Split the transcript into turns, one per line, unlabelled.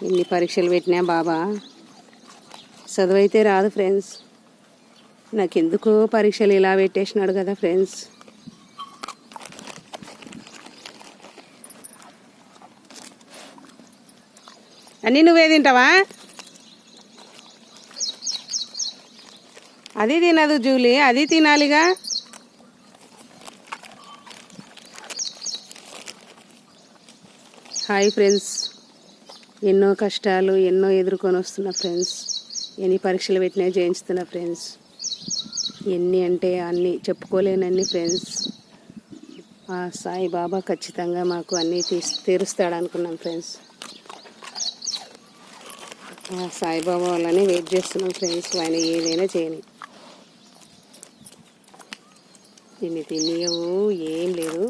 ఎన్ని పరీక్షలు పెట్టినా బాబా చదువైతే రాదు ఫ్రెండ్స్. నాకెందుకో పరీక్షలు ఇలా పెట్టేసినాడు కదా ఫ్రెండ్స్. అన్నీ నువ్వే తింటావా? అది తినదు జూలీ, అది తినాలిగా. హాయ్ ఫ్రెండ్స్, ఎన్నో కష్టాలు ఎన్నో ఎదుర్కొని వస్తున్నా ఫ్రెండ్స్. ఎన్ని పరీక్షలు పెట్టినా జయించుతున్నా ఫ్రెండ్స్. ఎన్ని అంటే అన్నీ చెప్పుకోలేనన్ని ఫ్రెండ్స్. ఆ సాయిబాబా ఖచ్చితంగా మాకు అన్నీ తీరుస్తాడు అనుకున్నాం ఫ్రెండ్స్. ఆ సాయిబాబా వాళ్ళని వెయిట్ చేస్తున్నాం ఫ్రెండ్స్. ఆయన ఏదైనా చేయని. తిని తినియవు ఏం లేదు.